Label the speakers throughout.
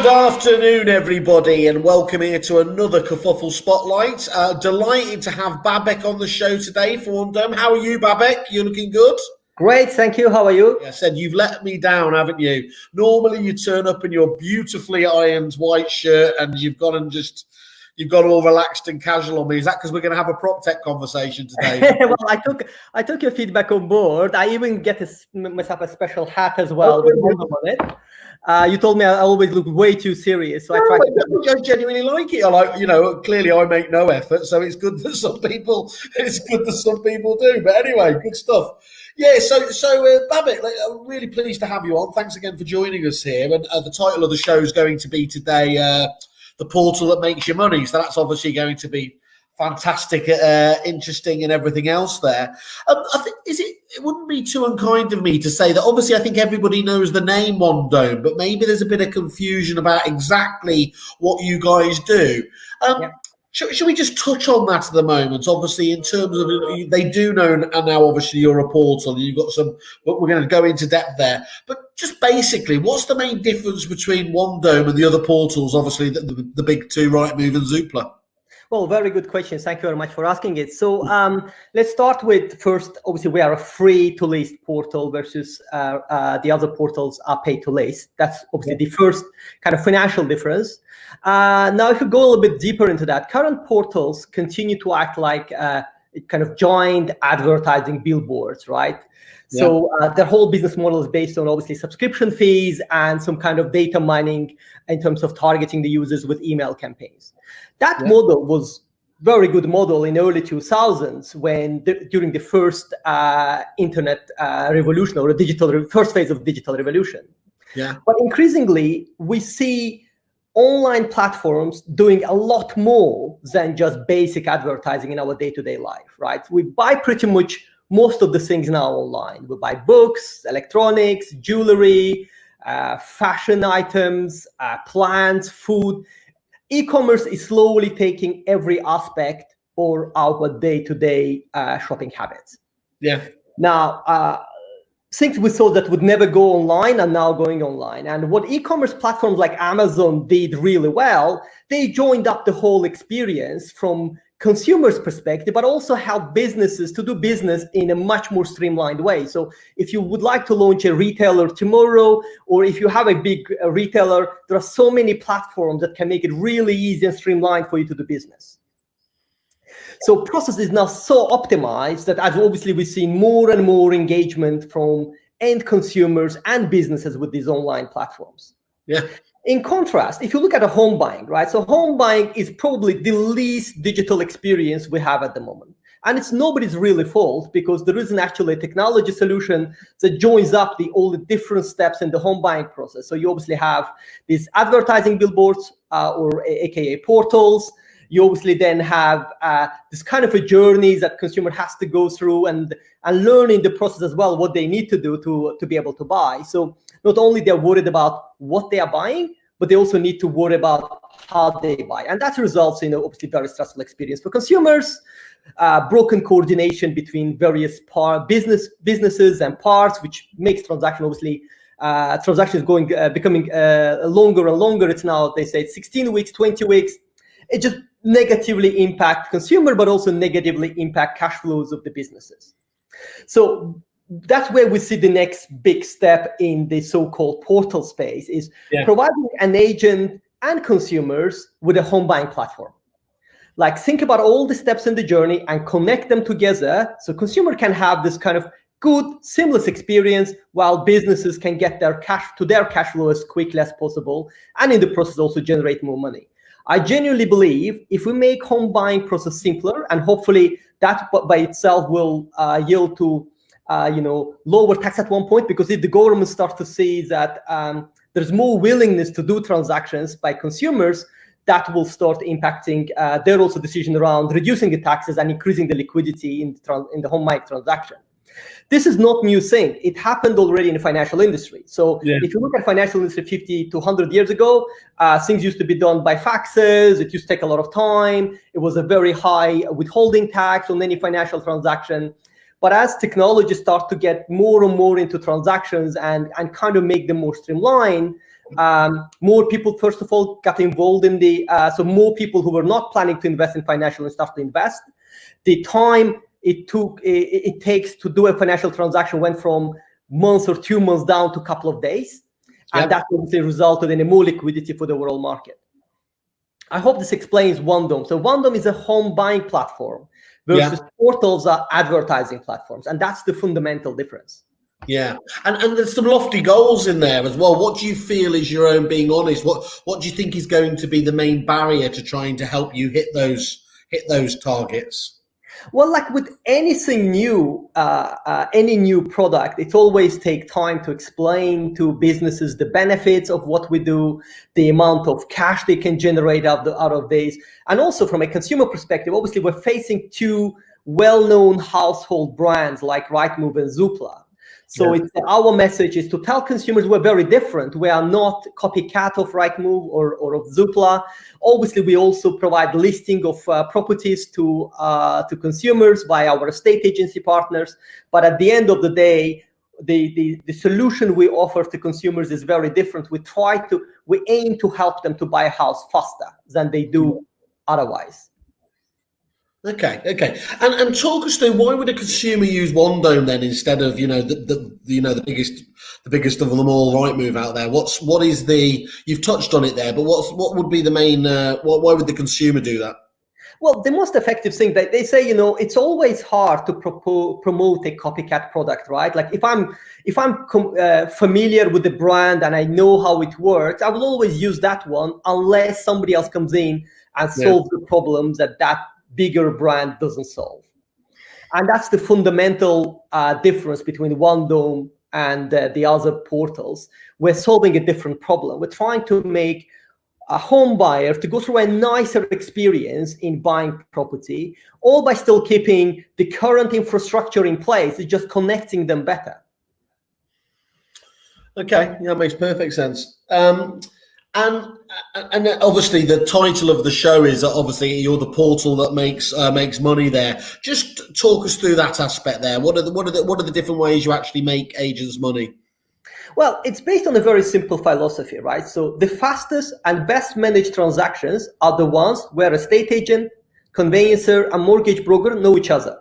Speaker 1: Good afternoon, everybody, and welcome here to another Kerfuffle Spotlight. Delighted to have Babek on the show today for OneDome. How are you, Babek? You looking good?
Speaker 2: Great, thank you. How are you?
Speaker 1: I said you've let me down, haven't you? Normally you turn up in your beautifully ironed white shirt and you've got all relaxed and casual on me. Is that because we're going to have a prop tech conversation today?
Speaker 2: Well, I took your feedback on board. I even get myself a special hat as well with OneDome on it. You told me I always look way too serious, so I try to.
Speaker 1: I genuinely like it. I like, clearly I make no effort, so it's good that some people do. But anyway, good stuff. Yeah, so Babek, I'm really pleased to have you on. Thanks again for joining us here. And the title of the show is going to be today, The Portal That Makes You Money. So that's obviously going to be fantastic, interesting, and everything else there. I think it wouldn't be too unkind of me to say that obviously I think everybody knows the name OneDome, but maybe there's a bit of confusion about exactly what you guys do.
Speaker 2: Yeah.
Speaker 1: Should we just touch on that at the moment? Obviously, in terms of they do know, and now obviously you're a portal, and you've got some, but we're going to go into depth there. But just basically, what's the main difference between OneDome and the other portals? Obviously, the big two, Rightmove and Zoopla.
Speaker 2: Well, very good question. Thank you very much for asking it. So let's start with first, obviously, we are a free-to-list portal versus the other portals are pay-to-list. That's obviously the first kind of financial difference. Now, if you go a little bit deeper into that, current portals continue to act like kind of joint advertising billboards, right? Yeah. So their whole business model is based on obviously subscription fees and some kind of data mining in terms of targeting the users with email campaigns. That model was very good model in early 2000s when during the first internet revolution or first phase of digital revolution. Yeah. But increasingly, we see online platforms doing a lot more than just basic advertising in our day-to-day life, right? We buy pretty much most of the things now online. We buy books, electronics, jewelry, fashion items, plants, food. E-commerce is slowly taking every aspect of our day-to-day shopping habits. Yeah. Now, things we thought that would never go online are now going online. And what e-commerce platforms like Amazon did really well, they joined up the whole experience from consumers' perspective, but also help businesses to do business in a much more streamlined way. So if you would like to launch a retailer tomorrow, or if you have a big retailer, there are so many platforms that can make it really easy and streamlined for you to do business. So process is now so optimized that as obviously we see more and more engagement from end consumers and businesses with these online platforms. Yeah. In contrast, if you look at a home buying, right? So home buying is probably the least digital experience we have at the moment. And it's nobody's really fault because there isn't actually a technology solution that joins up all the different steps in the home buying process. So you obviously have these advertising billboards or AKA portals. You obviously then have this kind of a journey that consumer has to go through and learn in the process as well what they need to do to be able to buy. So not only they're worried about what they are buying, but they also need to worry about how they buy. And that results in obviously very stressful experience for consumers, broken coordination between various businesses and parts, which makes transactions becoming longer and longer. It's now, they say 16 weeks, 20 weeks. It just negatively impact consumer, but also negatively impact cash flows of the businesses. So that's where we see the next big step in the so-called portal space is providing an agent and consumers with a home buying platform. Like think about all the steps in the journey and connect them together so consumer can have this kind of good, seamless experience while businesses can get their cash flow as quickly as possible and in the process also generate more money. I genuinely believe if we make home buying process simpler and hopefully that by itself will yield to lower tax at one point, because if the government starts to see that there's more willingness to do transactions by consumers, that will start impacting their also decision around reducing the taxes and increasing the liquidity in the home buying transaction. This is not new thing. It happened already in the financial industry. So if you look at financial industry 50 to 100 years ago, things used to be done by faxes. It used to take a lot of time. It was a very high withholding tax on any financial transaction. But as technology starts to get more and more into transactions and kind of make them more streamlined, more people, first of all, got involved in so more people who were not planning to invest in financial and start to invest. The time it takes to do a financial transaction went from months or 2 months down to a couple of days. And that obviously resulted in more liquidity for the overall market. I hope this explains OneDome. So OneDome is a home buying platform versus portals are advertising platforms. And that's the fundamental difference.
Speaker 1: Yeah, and there's some lofty goals in there as well. What do you feel is your own, being honest? What do you think is going to be the main barrier to trying to help you hit those targets?
Speaker 2: Well, like with anything new, any new product, it always takes time to explain to businesses the benefits of what we do, the amount of cash they can generate out of this. And also from a consumer perspective, obviously we're facing two well-known household brands like Rightmove and Zoopla. So our message is to tell consumers we're very different. We are not copycat of Rightmove or of Zoopla. Obviously, we also provide listing of properties to consumers by our estate agency partners. But at the end of the day, the solution we offer to consumers is very different. We aim to help them to buy a house faster than they do otherwise.
Speaker 1: Okay. And talk us through, why would a consumer use OneDome then instead of the biggest of them all, Rightmove out there? What is the, you've touched on it there, but what would be the main? Why would the consumer do that?
Speaker 2: Well, the most effective thing that they say, it's always hard to promote a copycat product, right? Like if I'm familiar with the brand and I know how it works, I will always use that one unless somebody else comes in and solves the problems that bigger brand doesn't solve. And that's the fundamental difference between OneDome and the other portals. We're solving a different problem. We're trying to make a home buyer to go through a nicer experience in buying property, all by still keeping the current infrastructure in place. It's just connecting them better.
Speaker 1: Okay, that makes perfect sense. And obviously the title of the show is obviously you're the portal that makes money there. Just talk us through that aspect there. What are the different ways you actually make agents money?
Speaker 2: Well, it's based on a very simple philosophy, right? So the fastest and best managed transactions are the ones where estate agent, conveyancer, and mortgage broker know each other.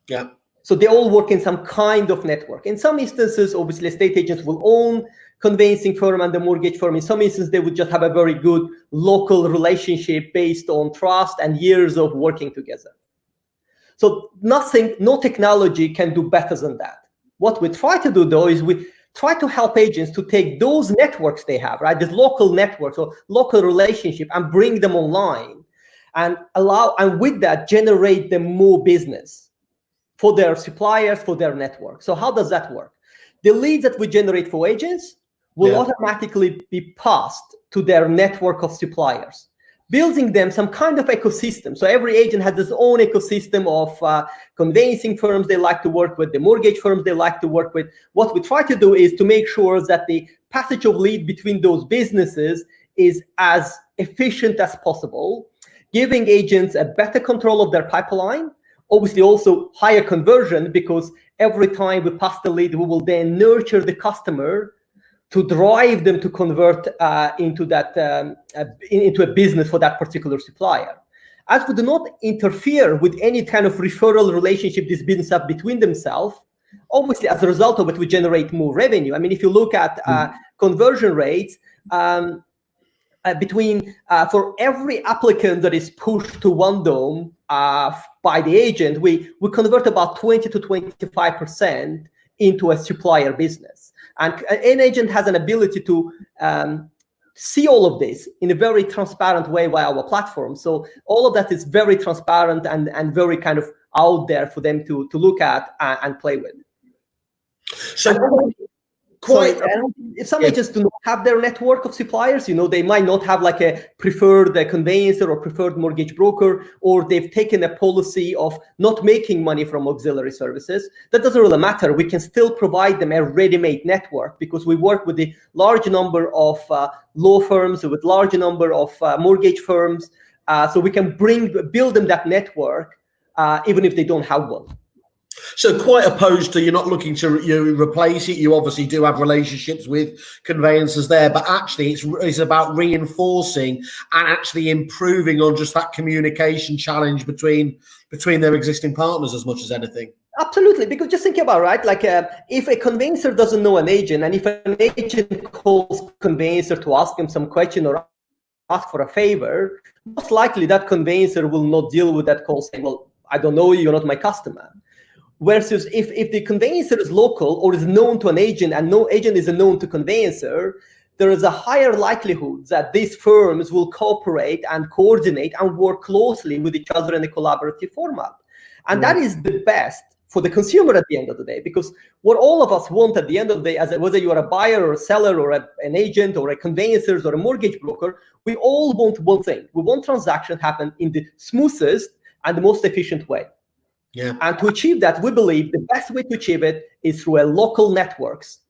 Speaker 1: Yeah.
Speaker 2: So they all work in some kind of network. In some instances, obviously, estate agents will own conveyancing firm and the mortgage firm. In some instances, they would just have a very good local relationship based on trust and years of working together. So no technology can do better than that. What we try to do, though, is we try to help agents to take those networks they have, right, these local networks or local relationship, and bring them online and with that, generate them more business for their suppliers, for their network. So how does that work? The leads that we generate for agents will automatically be passed to their network of suppliers, building them some kind of ecosystem. So every agent has his own ecosystem of conveyancing firms they like to work with, the mortgage firms they like to work with. What we try to do is to make sure that the passage of lead between those businesses is as efficient as possible, giving agents a better control of their pipeline, obviously also higher conversion, because every time we pass the lead, we will then nurture the customer to drive them to convert into a business for that particular supplier. As we do not interfere with any kind of referral relationship these businesses have between themselves, obviously as a result of it, we generate more revenue. I mean, if you look at conversion rates, for every applicant that is pushed to OneDome by the agent, we convert about 20 to 25% into a supplier business. And an agent has an ability to see all of this in a very transparent way via our platform. So all of that is very transparent and very kind of out there for them to look at and play with.
Speaker 1: So
Speaker 2: if some agents do not have their network of suppliers, they might not have like a preferred conveyancer or preferred mortgage broker, or they've taken a policy of not making money from auxiliary services. That doesn't really matter. We can still provide them a ready-made network, because we work with a large number of law firms, with large number of mortgage firms. So we can build them that network, even if they don't have one.
Speaker 1: So quite opposed to, you're not looking to replace it. You obviously do have relationships with conveyancers there, but actually it's about reinforcing and actually improving on just that communication challenge between their existing partners as much as anything.
Speaker 2: Absolutely, because just think about, right, like if a conveyancer doesn't know an agent, and if an agent calls conveyancer to ask him some question or ask for a favor, most likely that conveyancer will not deal with that call saying, well, I don't know you, you're not my customer. Versus if the conveyancer is local or is known to an agent and no agent is known to conveyancer, there is a higher likelihood that these firms will cooperate and coordinate and work closely with each other in a collaborative format. And that is the best for the consumer at the end of the day, because what all of us want at the end of the day, whether you are a buyer or a seller or an agent or a conveyancer or a mortgage broker, we all want one thing. We want transactions happen in the smoothest and the most efficient way.
Speaker 1: Yeah.
Speaker 2: And to achieve that, we believe the best way to achieve it is through a local networks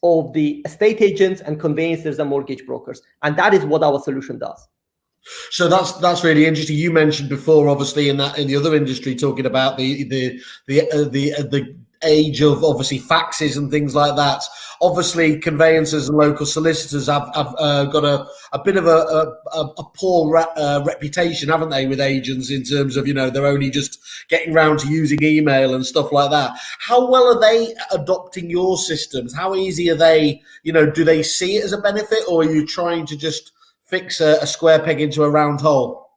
Speaker 2: of the estate agents and conveyancers and mortgage brokers. And that is what our solution does.
Speaker 1: So that's really interesting. You mentioned before, obviously, in the other industry, talking about the age of obviously faxes and things like that. Obviously, conveyancers and local solicitors have got a bit of a poor reputation, haven't they, with agents in terms of, you know, they're only just getting round to using email and stuff like that. How well are they adopting your systems? How easy are they? You know, do they see it as a benefit, or are you trying to just fix a square peg into a round hole?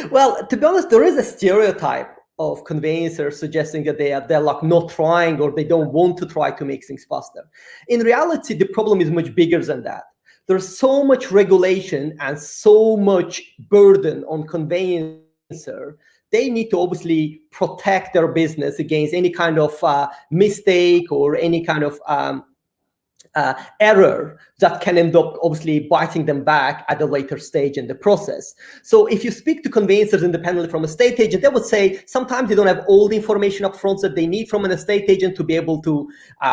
Speaker 2: Well, to be honest, there is a stereotype of conveyancers suggesting that they're like not trying or they don't want to try to make things faster. In reality, the problem is much bigger than that. There's so much regulation and so much burden on conveyancer. They need to obviously protect their business against any kind of mistake or any kind of error that can end up obviously biting them back at a later stage in the process. So if you speak to conveyancers independently from a estate agent, they would say sometimes they don't have all the information up front that they need from an estate agent to be able to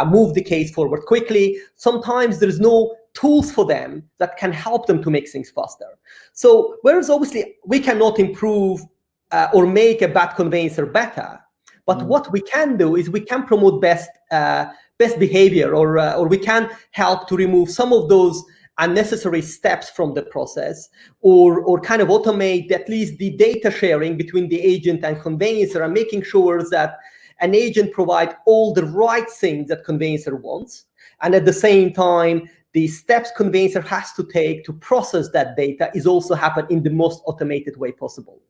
Speaker 2: move the case forward quickly. Sometimes there's no tools for them that can help them to make things faster. So whereas obviously we cannot improve or make a bad conveyancer better, but what we can do is we can promote best behavior, or we can help to remove some of those unnecessary steps from the process, or kind of automate at least the data sharing between the agent and conveyancer, and making sure that an agent provides all the right things that conveyancer wants, and at the same time the steps conveyancer has to take to process that data is also happen in the most automated way possible.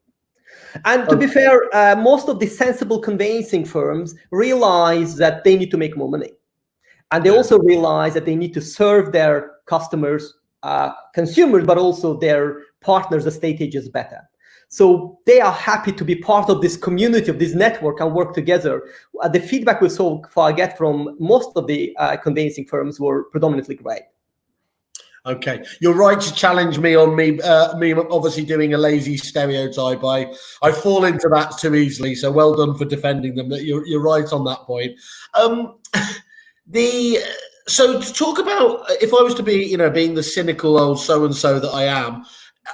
Speaker 2: And to be fair, most of the sensible conveyancing firms realize that they need to make more money. And they also realize that they need to serve their customers, consumers, but also their partners, estate agents, better. So they are happy to be part of this community, of this network, and work together. The feedback we so far get from most of the conveyancing firms were predominantly great.
Speaker 1: Okay, you're right to challenge me on me obviously doing a lazy stereotype. I fall into that too easily. So well done for defending them. That you're right on that point. So to talk about, if I was to be, you know, being the cynical old so-and-so that I am,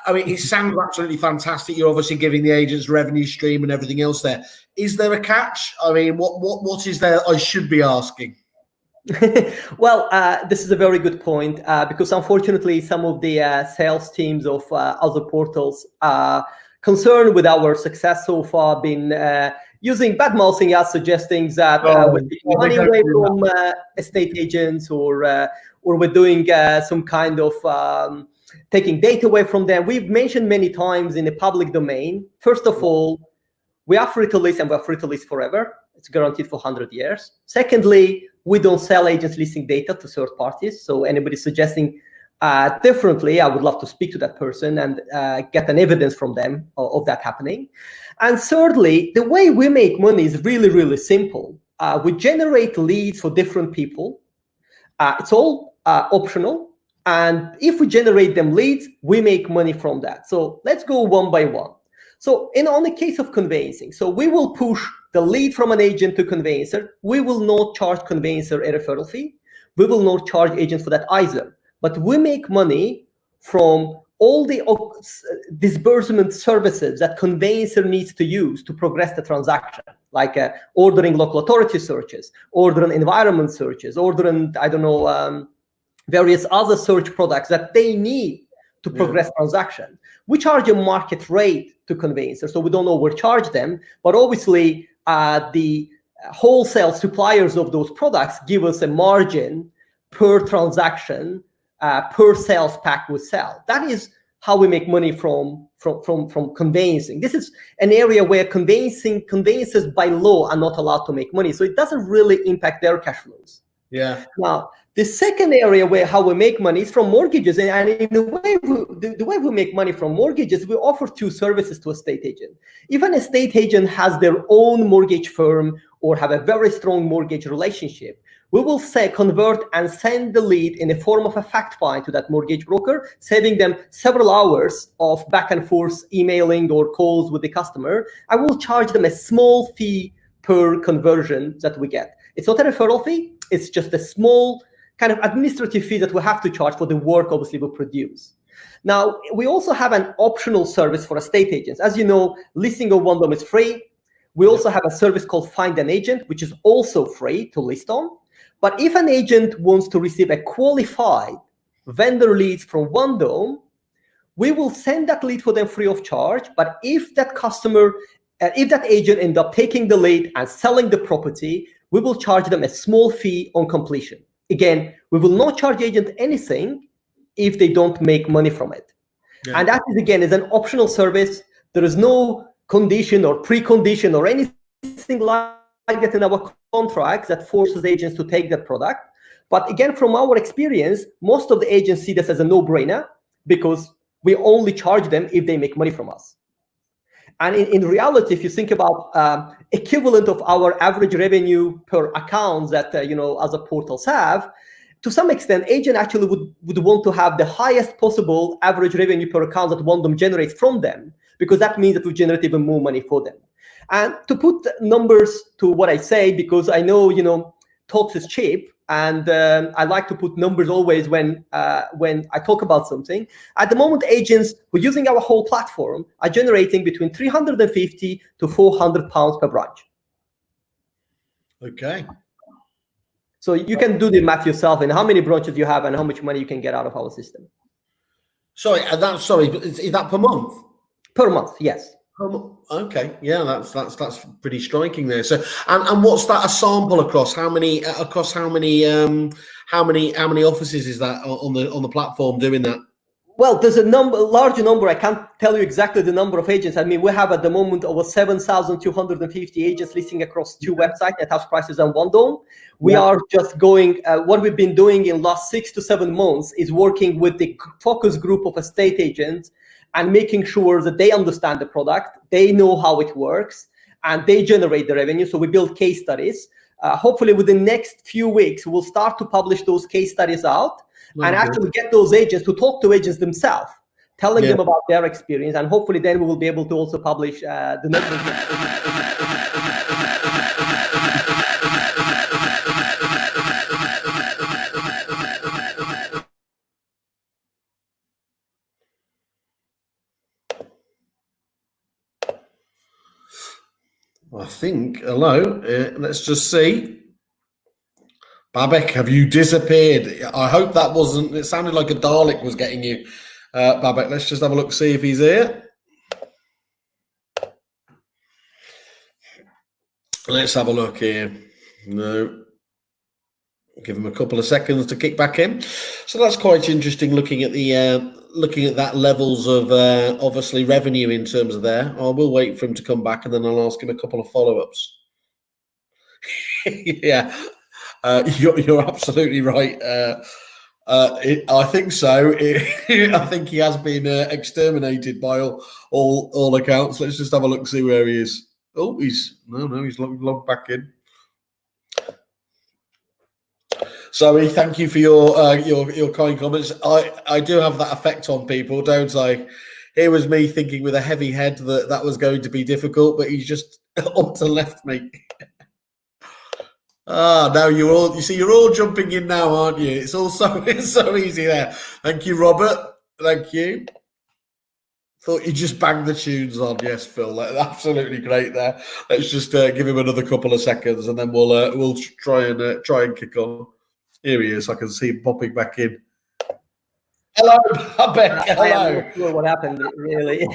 Speaker 1: I mean, it sounds absolutely fantastic. You're obviously giving the agents revenue stream and everything else there. Is there a catch? I mean, what is there I should be asking?
Speaker 2: Well, this is a very good point, because unfortunately some of the sales teams of other portals are concerned with our success so far, been using bad-mouthing us, suggesting that we're taking money away from estate agents, or we're doing some kind of taking data away from them. We've mentioned many times in the public domain, first of all, we are free to list, and we're free to list forever. It's guaranteed for 100 years. Secondly, we don't sell agents listing data to third parties. So anybody suggesting differently, I would love to speak to that person and get an evidence from them of that happening. And thirdly, the way we make money is really, really simple. We generate leads for different people. It's all optional. And if we generate them leads, we make money from that. So let's go one by one. So on the case of conveyancing, so we will push the lead from an agent to conveyancer. We will not charge conveyancer a referral fee. We will not charge agents for that either. But we make money from all the disbursement services that conveyancer needs to use to progress the transaction, like ordering local authority searches, ordering environment searches, ordering, I don't know, various other search products that they need to progress transaction. We charge a market rate to conveyancers, so we don't overcharge them, but obviously the wholesale suppliers of those products give us a margin per transaction, per sales pack we sell. That is how we make money from conveyancing. This is an area where conveyancers by law are not allowed to make money, so it doesn't really impact their cash flows.
Speaker 1: Yeah.
Speaker 2: Now, the second area where how we make money is from mortgages, and in the way we make money from mortgages, we offer two services to a estate agent. If an estate agent has their own mortgage firm or have a very strong mortgage relationship, we will say convert and send the lead in the form of a fact find to that mortgage broker, saving them several hours of back and forth emailing or calls with the customer. I will charge them a small fee per conversion that we get. It's not a referral fee. It's just a small kind of administrative fee that we have to charge for the work, obviously, we produce. Now, we also have an optional service for estate agents. As you know, listing on OneDome is free. We also have a service called Find an Agent, which is also free to list on. But if an agent wants to receive a qualified vendor leads from OneDome, we will send that lead for them free of charge. But if that customer, if that agent ends up taking the lead and selling the property, we will charge them a small fee on completion. Again, we will not charge agent anything if they don't make money from it. Yeah. And that is, again, is an optional service. There is no condition or precondition or anything like that in our contract that forces agents to take that product. But again, from our experience, most of the agents see this as a no-brainer because we only charge them if they make money from us. And in reality, if you think about equivalent of our average revenue per account that other portals have, to some extent, agent actually would want to have the highest possible average revenue per account that OneDome generates from them, because that means that we generate even more money for them. And to put numbers to what I say, because I know talk is cheap, and I like to put numbers always when I talk about something. At the moment, agents who are using our whole platform are generating between 350 to 400 pounds per branch.
Speaker 1: Okay.
Speaker 2: So you can do the math yourself and how many branches you have and how much money you can get out of our system.
Speaker 1: Sorry, is that per month?
Speaker 2: Per month, yes.
Speaker 1: Okay, yeah, that's pretty striking there. So, and what's that a sample across? How many offices is that on the platform doing that?
Speaker 2: Well, there's a large number. I can't tell you exactly the number of agents. I mean, we have at the moment over 7,250 agents listing across two websites, Net House Prices and OneDome. We are just going, what we've been doing in last 6 to 7 months is working with the focus group of estate agents and making sure that they understand the product, they know how it works, and they generate the revenue. So we build case studies. Hopefully within the next few weeks, we'll start to publish those case studies out and actually get those agents to talk to agents themselves, telling them about their experience. And hopefully then we will be able to also publish the numbers.
Speaker 1: I think, hello, let's just see. Babek, have you disappeared? I hope that wasn't, it sounded like a Dalek was getting you. Babek, let's just have a look, see if he's here. Let's have a look here. No. Give him a couple of seconds to kick back in. So that's quite interesting looking at that levels of obviously revenue in terms of there. I will wait for him to come back and then I'll ask him a couple of follow-ups. Yeah, you're absolutely right. I think so. I think he has been exterminated by all accounts. Let's just have a look, see where he is. Oh, he's logged back in. Zoe, thank you for your kind comments. I do have that effect on people, don't I? Here was me thinking with a heavy head that was going to be difficult, but he's just up to left me. Now you're all jumping in now, aren't you? It's so easy there. Thank you, Robert. Thank you. Thought you just banged the tunes on. Yes, Phil, absolutely great there. Let's just give him another couple of seconds, and then we'll try and kick on. Here he is. I can see him popping back in. Hello, Babek. Hello.
Speaker 2: I am not sure what happened, really.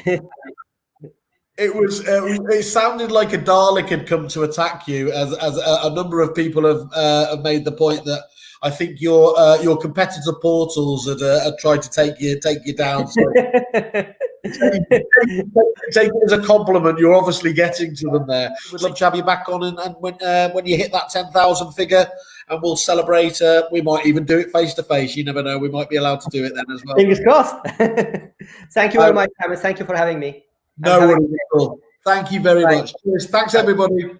Speaker 1: It sounded like a Dalek had come to attack you, as a number of people have made the point that I think your competitor portals had tried to take you down. So take it as a compliment. You're obviously getting to them there. We'd love to have you back on, and when you hit that 10,000 figure, and we'll celebrate. We might even do it face to face. You never know. We might be allowed to do it then as well.
Speaker 2: Fingers crossed. Thank you very much, Thomas. Thank you for having me.
Speaker 1: No worries at all. Thank you very much. Cheers. Thanks, everybody.